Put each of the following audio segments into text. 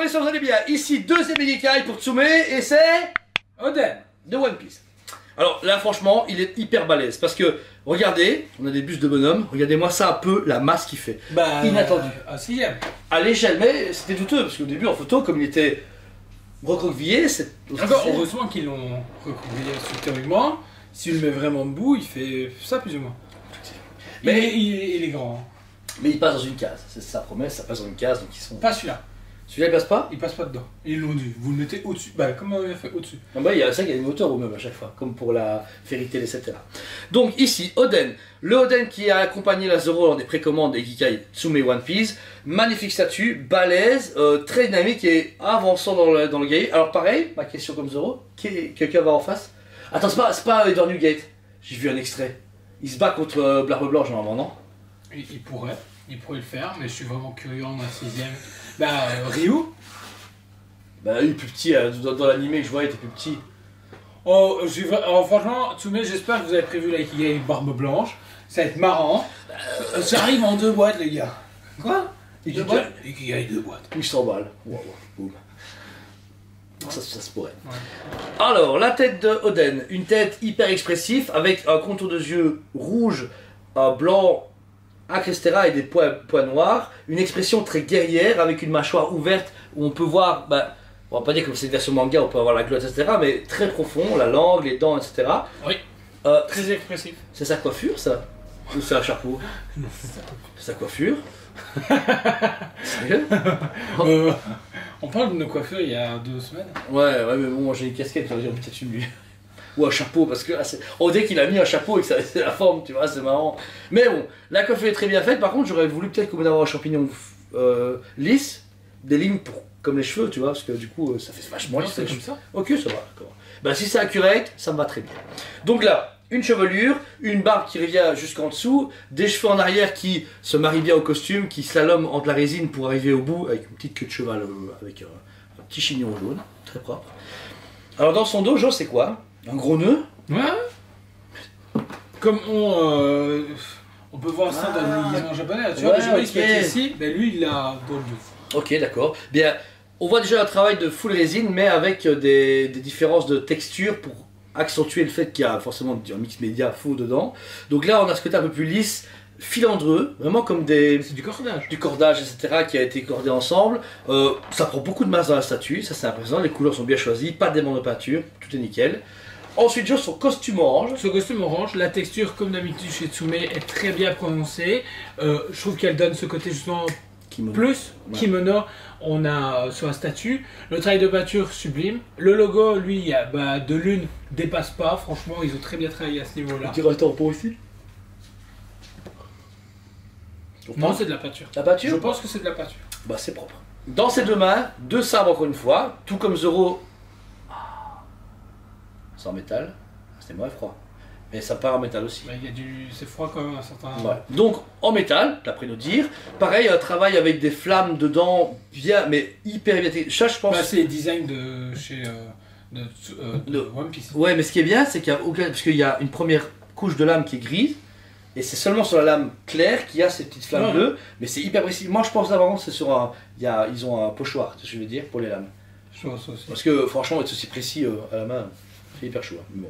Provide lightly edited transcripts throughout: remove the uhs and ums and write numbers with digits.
on est sûr que vous allez bien. Ici, deuxième Ikigai pour Tsume, et c'est... Oden de One Piece. Alors là, franchement, il est hyper balèze, parce que, regardez, on a des bustes de bonhomme, regardez-moi ça un peu, la masse qu'il fait. Bah, inattendu. À 6ème. À l'échelle, mais c'était douteux, parce qu'au début, en photo, comme il était recroquevillé, c'est... Encore heureusement qu'ils l'ont recouvré théoriquement. Si tu le mets vraiment debout, il fait ça plus ou moins. Mais il est grand. Mais il passe dans une case, c'est sa promesse, ça passe dans une case, donc ils sont... Pas celui-là. Celui-là, il passe pas? Il passe pas dedans. Ils l'ont dit. Vous le mettez au-dessus. Bah, comment on a fait au-dessus? Ah bah, il y a ça, il y a des moteurs au meuble à chaque fois, comme pour la Fairy Tail, etc. Donc ici, Oden. Le Oden qui a accompagné la Zoro lors des précommandes des Ikigai Tsume One Piece. Magnifique statue, balèze, très dynamique et avançant dans le guerrier. Alors pareil, ma question comme Zoro, quelqu'un va en face? Attends, c'est pas Edward Newgate. J'ai vu un extrait. Il se bat contre Barbe Blanche normalement, non? Il pourrait le faire, mais je suis vraiment curieux en 6ème. Bah, Ryu. Bah il est plus petit, dans l'animé que je vois il était plus petit. Oh, franchement, Tsume, j'espère que vous avez prévu la Ikigai Barbe Blanche. Ça va être marrant. Ça arrive en 2 boîtes, les gars. Quoi? Ikigai 2 boîtes. 800 balles. Wow, boum. Ça se pourrait. Ouais. Alors, la tête de Oden, une tête hyper expressive avec un contour de yeux rouge, blanc, etc. et des points noirs. Une expression très guerrière avec une mâchoire ouverte où on peut voir, bah, on va pas dire que c'est une version manga, on peut avoir la glotte, etc. mais très profond, la langue, les dents, etc. Oui. Très expressif. C'est sa coiffure, ça? Ou c'est un chapeau? C'est sa coiffure? Sérieux? On parle de nos coiffures il y a 2 semaines. Ouais, mais bon, moi j'ai une casquette, j'aurais peut-être une lui. Ou un chapeau, parce que là, on dirait qu'il a mis un chapeau et que ça c'est la forme, tu vois, c'est marrant. Mais bon, la coiffure est très bien faite, par contre, j'aurais voulu peut-être qu'on avoir un champignon lisse, des lignes comme les cheveux, tu vois, parce que du coup, ça fait vachement lisse. C'est comme ça. Ok, ça va, d'accord. Bah, si c'est accurate, ça me va très bien. Donc là, une chevelure, une barbe qui revient jusqu'en dessous, des cheveux en arrière qui se marient bien au costume, qui slaloment entre la résine pour arriver au bout avec une petite queue de cheval, avec un petit chignon jaune, très propre. Alors dans son dos, Joe, c'est quoi? Un gros nœud? Ouais. Comme on peut voir ça dans les liaisons japonais, tu vois, le cheval il se met ici, mais lui il a dans le dos. Ok, d'accord. Bien, on voit déjà un travail de full résine, mais avec des différences de texture pour accentuer le fait qu'il y a forcément un mix média faux dedans. Donc là, on a ce côté un peu plus lisse, filandreux, vraiment comme des... C'est du cordage. Du cordage, etc., qui a été cordé ensemble. Ça prend beaucoup de masse dans la statue, ça c'est impressionnant, les couleurs sont bien choisies, pas de démon de peinture, tout est nickel. Ensuite, Joe, son costume orange. Ce costume orange, la texture, comme d'habitude chez Tsume, est très bien prononcée. Je trouve qu'elle donne ce côté justement Kimono. plus. Ouais. Kimono, on a sur la statue. Le travail de peinture sublime. Le logo, lui, de lune, dépasse pas. Franchement, ils ont très bien travaillé à ce niveau-là. Tu dirais un tampon ici? Non, c'est de la peinture. La peinture? Je pense que c'est de la peinture. Bah, c'est propre. Dans ses deux mains, 2 sabres encore une fois, tout comme Zoro. C'est en métal. C'est moins froid. Mais ça part en métal aussi. Bah, c'est froid quand même à certains... Ouais. Donc en métal, d'après nos dires. Pareil, un travail avec des flammes dedans, bien, mais hyper bien. Ça, je pense. Bah, c'est les designs de chez de One Piece. Ouais, mais ce qui est bien, c'est qu'il y a aucun, parce qu'il y a une première couche de lame qui est grise, et c'est seulement sur la lame claire qu'il y a ces petites flammes bleues. Mais c'est hyper précis. Moi, je pense d'avant, c'est sur un, ils ont un pochoir, c'est ce que je veux dire, pour les lames. Je pense aussi. Parce que franchement, être aussi précis à la main, c'est hyper chaud. Bon.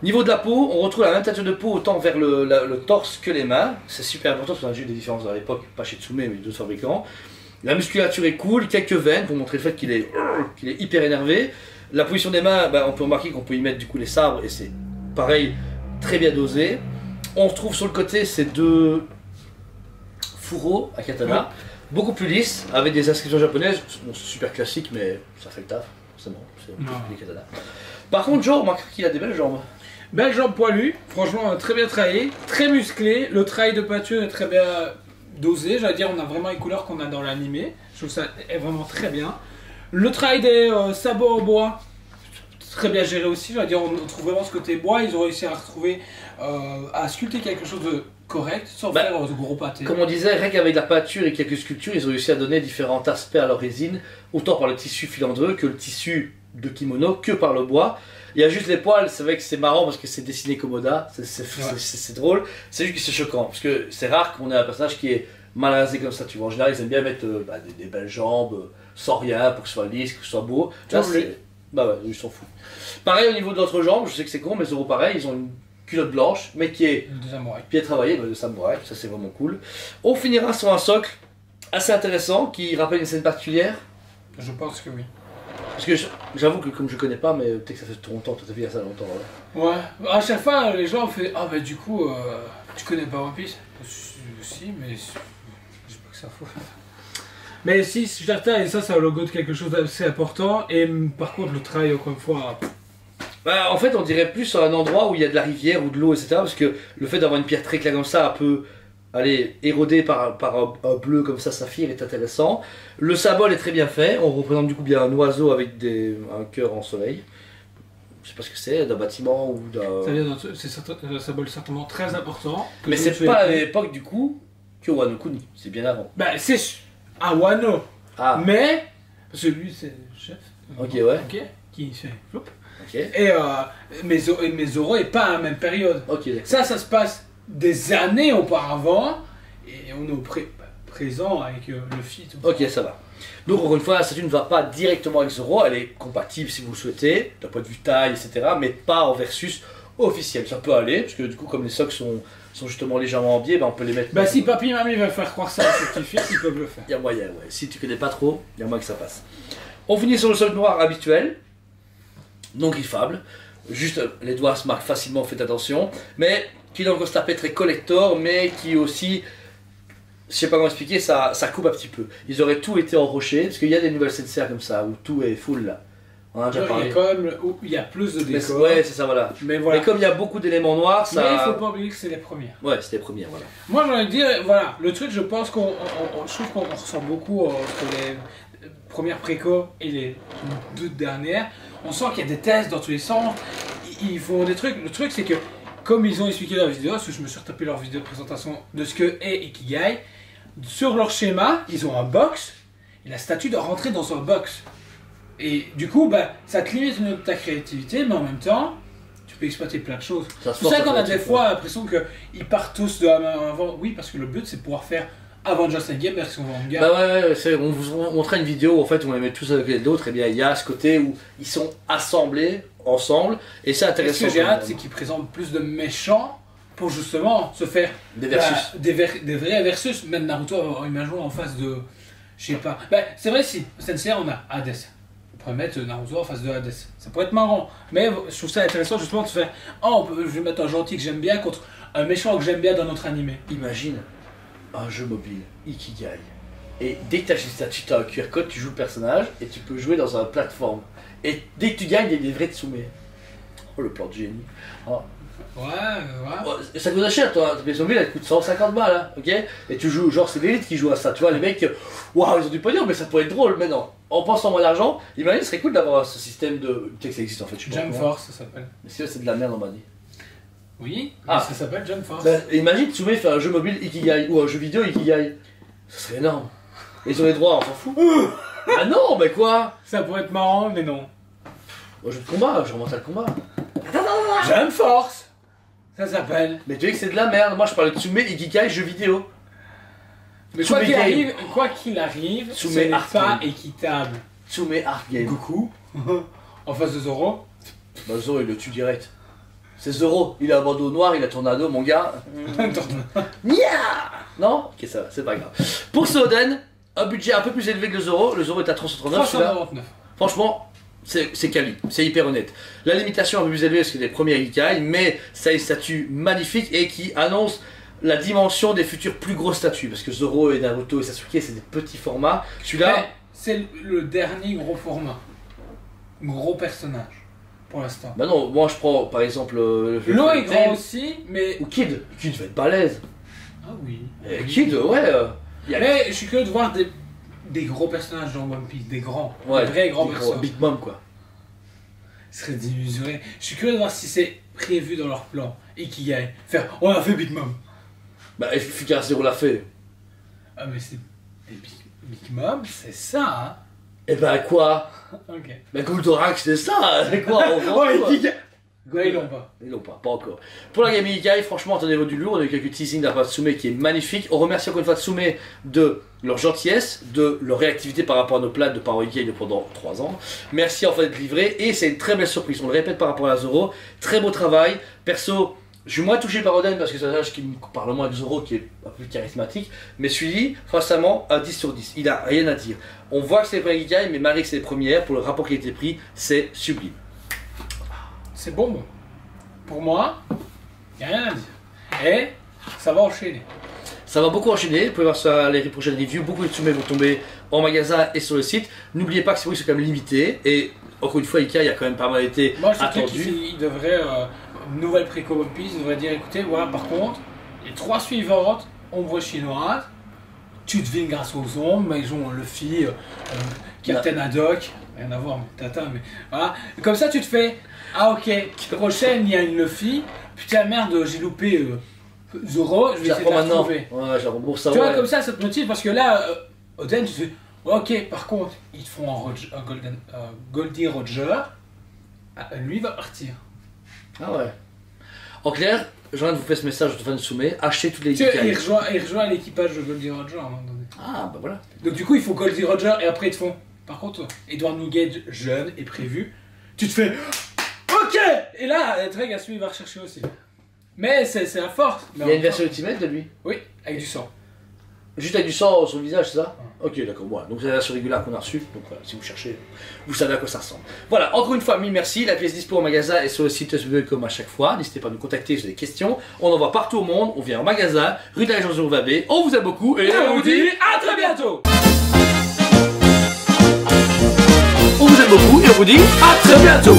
Niveau de la peau, on retrouve la même teinture de peau autant vers le torse que les mains. C'est super important parce qu'on a déjà eu des différences à l'époque, pas chez Tsume mais d'autres fabricants. La musculature est cool, quelques veines pour montrer le fait qu'il est hyper énervé. La position des mains, on peut remarquer qu'on peut y mettre du coup les sabres et c'est pareil, très bien dosé. On retrouve sur le côté ces 2 fourreaux à katana, beaucoup plus lisses, avec des inscriptions japonaises. Bon, c'est super classique mais ça fait le taf, c'est bon, c'est des katanas. Par contre, Joe, on remarque qu'il a des belles jambes. Belle jambe poilue, franchement très bien travaillé, très musclé, le travail de peinture est très bien dosé, j'allais dire on a vraiment les couleurs qu'on a dans l'animé, je trouve ça est vraiment très bien. Le travail des sabots en bois, très bien géré aussi, j'allais dire on trouve vraiment ce côté bois, ils ont réussi à retrouver, à sculpter quelque chose de correct sans faire de gros pâtés. Comme on disait, rien qu'avec la peinture et quelques sculptures, ils ont réussi à donner différents aspects à leur résine, autant par le tissu filandreux que le tissu de kimono, que par le bois. Il y a juste les poils, c'est vrai que c'est marrant parce que c'est dessiné comme Oda, c'est drôle, c'est juste que c'est choquant, parce que c'est rare qu'on ait un personnage qui est mal rasé comme ça, tu vois. En général, ils aiment bien mettre des belles jambes, sans rien, pour que ce soit lisse, que ce soit beau. Là, Comme lui. bah ouais, ils s'en foutent. Pareil au niveau de l'entrejambe, je sais que c'est con, mais Zoro pareil, ils ont une culotte blanche, mais qui est De samouraï. bien travaillée, de samouraï, ça c'est vraiment cool. On finira sur un socle assez intéressant, qui rappelle une scène particulière. Je pense que oui. Parce que j'avoue que comme je connais pas, mais peut-être que ça fait trop longtemps, toi t'as vu il y a ça longtemps. Ouais. Ouais, à chaque fois, les gens font ah, bah du coup, tu connais pas One Piece? Si, mais je sais pas que ça fout. Mais si, certain, et ça, c'est un logo de quelque chose d'assez important. Et par contre, le travail, encore une fois. Bah, en fait, on dirait plus sur un endroit où il y a de la rivière ou de l'eau, etc. Parce que le fait d'avoir une pierre très claire comme ça, un peu érodée par un bleu comme ça, saphir, est intéressant. Le symbole est très bien fait. On représente du coup bien un oiseau avec un cœur en soleil. Je sais pas ce que c'est, d'un bâtiment ou d'un. C'est un symbole certainement très important. Mais c'est pas à l'époque du coup que Wano Kuni, c'est bien avant. Bah, c'est à Wano. Ah, Mais. Parce que lui, c'est le chef. ok, ouais. Ok. Qui fait flop. Ok, Et mais Zoro est pas à la même période. ok, d'accord. Ça se passe des années auparavant. Et on est au présent avec Luffy. Tout Ok, ça va. Donc, encore une fois, la statue ne va pas directement avec Zoro, elle est compatible si vous le souhaitez, d'un point de vue taille, etc., mais pas en versus officiel. Ça peut aller, parce que du coup, comme les socles sont justement légèrement en biais, ben, on peut les mettre. Bah, si papy et mamie veulent faire croire ça à ses petits-fils, ils peuvent le faire. Il y a moyen, ouais. Si tu connais pas trop, il y a moyen que ça passe. On finit sur le socle noir habituel, non griffable. Juste, les doigts se marquent facilement, faites attention. Mais qui est dans le Costa très collector, mais qui aussi. Je sais pas comment expliquer, ça coupe un petit peu. Ils auraient tout été en rocher, parce qu'il y a des nouvelles CDCR comme ça, où tout est full là. On en a déjà Il y parlé. a quand même il y a plus de Mais décors. ouais, c'est ça, voilà. Mais voilà. Mais comme il y a beaucoup d'éléments noirs, ça. Mais il faut pas oublier que c'est les premières. Ouais, c'était les premières, voilà. Moi, j'ai envie de dire, voilà, le truc, je pense je trouve qu'on ressent beaucoup entre les premières préco et les deux dernières. On sent qu'il y a des tests dans tous les sens. Ils font des trucs. Le truc, c'est que, comme ils ont expliqué dans la vidéo, parce que je me suis retapé leur vidéo de présentation de ce que est Ikigai, sur leur schéma, ils ont un box, et la statue doit rentrer dans un box. Et du coup, bah, ça te limite ta créativité, mais en même temps, tu peux exploiter plein de choses. Ça se C'est pour ça force qu'on a à des faire, fois l'impression qu'ils partent tous de la main avant. Oui, parce que le but, c'est de pouvoir faire Avengers Endgame version manga. Bah ouais, on vous montrera une vidéo en fait où on les met tous avec d'autres, et bien il y a ce côté où ils sont assemblés ensemble, et c'est Et ce intéressant. que j'ai hâte, c'est qu'ils présentent plus de méchants pour justement se faire Des versus. des vrais versus. Même Naruto, imaginons en face de. Je sais pas. Bah, c'est vrai, si, Sensei, on a Hades. On pourrait mettre Naruto en face de Hades. Ça pourrait être marrant. Mais je trouve ça intéressant justement de se faire. Oh, je vais mettre un gentil que j'aime bien contre un méchant que j'aime bien dans notre animé. Imagine un jeu mobile, Ikigai. Et dès que tu achètes ça, tu as un QR code, tu joues le personnage, et tu peux jouer dans une plateforme. Et dès que tu gagnes, il y a des vrais Tsume. Oh le plan de génie. Oh. Ouais. Oh, ça coûte cher, toi, ta PS mobile elle coûte 150 balles, hein, ok? Et tu joues, genre c'est l'élite qui joue à ça, tu vois, les mecs, waouh, ils ont du pognon, mais ça pourrait être drôle maintenant. En pensant moins d'argent, imagine, ce serait cool d'avoir ce système de. Tu sais que ça existe en fait, je suis pas au Jump courant. Force, ça s'appelle. Mais c'est de la merde, on m'a dit. Oui, Ah. mais ça s'appelle Jump Force. Bah, imagine Tsume fait un jeu mobile Ikigai ou un jeu vidéo Ikigai. Ça serait énorme. Ils ont les droits, on s'en fout. Ah non, mais quoi? Ça pourrait être marrant, mais non. Un jeu de combat, je remonte à le combat. Jump Force, ça s'appelle. Mais tu dis que c'est de la merde, moi je parle de Tsume Ikigai jeu vidéo. Mais Tsume Game. quoi qu'il arrive, Tsume ce n'est Art pas Game. équitable. Tsume Art Game. Goku, en face de Zoro. Bah Zoro il le tue direct. C'est Zoro, il a un bandeau noir, il a tornado mon gars. Nya non? Ok ça va, c'est pas grave. Pour ce Oden, un budget un peu plus élevé que le Zoro est à 339 celui-là. 399. Franchement, c'est quali, c'est hyper honnête. La limitation est un peu plus élevée parce que les premiers Ikigai, mais ça a une statue magnifique et qui annonce la dimension des futures plus grosses statues. Parce que Zoro et Naruto et Sasuke c'est des petits formats. Celui-là, Mais c'est le dernier gros format. Gros personnage, pour l'instant. bah non, moi je prends par exemple L'eau est Tail grand aussi, mais. ou Kid. Kid va être balèze. Ah oui. Kid, ouais. Mais je suis curieux de voir des gros personnages dans One Piece, des grands. Ouais, des vrais grands des personnages. Big Mom quoi. Ce serait démesuré. Je suis curieux de voir si c'est prévu dans leur plan. Ikigai. Faire, on a fait Big Mom. Bah Fukara Zero l'a fait. Ah, mais c'est. Big Mom, c'est ça, hein. Et bah quoi? Ok. Bah Goldorak c'est ça, c'est quoi? On s'en Oh, fout. Ikigai. Là, ils l'ont pas. Ils l'ont pas encore. Pour la Game Ikai, franchement, attendez-vous du lourd. On a eu quelques teasings d'un Tsume qui est magnifique. On remercie encore une fois Tsume de leur gentillesse, de leur réactivité par rapport à nos plans de Power Ikai de pendant 3 ans. Merci en fait d'être livré et c'est une très belle surprise. On le répète par rapport à Zoro. Très beau travail. Perso, je suis moins touché par Oden parce que c'est un personnage qui me parle moins avec Zoro qui est un peu plus charismatique. Mais celui-ci, forcément, à 10 sur 10. Il a rien à dire. On voit que c'est les premières Ikai, mais malgré que c'est les premières, pour le rapport qui a été pris, c'est sublime. C'est bon. Pour moi, il n'y a rien à dire. Et ça va enchaîner. Ça va beaucoup enchaîner, vous pouvez voir sur les prochaines reviews, beaucoup de Tsume vont tomber en magasin et sur le site. N'oubliez pas que ces bruits sont quand même limités et encore une fois Ikai a quand même pas mal été Moi je trouve attendu. qu'il devrait, une nouvelle préco One Piece, il devrait dire écoutez, voilà par contre, les 3 suivantes, ombre chinoise, tu devines grâce aux ombres, mais ils ont Luffy, Captain Haddock, rien à voir, mais Tata, mais voilà. Et comme ça tu te fais, ah ok, prochaine il y a une Luffy, putain merde j'ai loupé Zoro, je vais essayer de la retrouver. Ouais, genre, bon, ça, Tu vois ouais. comme ça te motive parce que là, Oden tu te fais, ok par contre ils te font un Goldie Roger, ah, lui va partir. Ah ouais. En clair, j'ai envie de vous faire ce message de fan de Tsume, achetez toutes les Tu sais, Ikai. il rejoint l'équipage de Goldie Roger à un moment donné. Ah bah voilà. Donc du coup, il faut Goldie Roger et après ils te font. Par contre, Edward Nugget jeune est prévu. Tu te fais. Ok. Et là, Drake Asumi il va rechercher aussi. Mais c'est la force. Mais Il y a une version Ultimate de lui. Oui, avec du sang. Juste avec du sang sur le visage, c'est ça? Ok, d'accord, voilà. Donc c'est la version régulière qu'on a reçue. Donc voilà, si vous cherchez, vous savez à quoi ça ressemble. Voilà, encore une fois, mille merci. La pièce dispo au magasin et sur le site SBB.com à chaque fois. N'hésitez pas à nous contacter si vous avez des questions. On en voit partout au monde. On vient en magasin, rue de la Légion Vabé. On vous aime beaucoup et on vous dit à très bientôt. on vous aime beaucoup et on vous dit à très bientôt.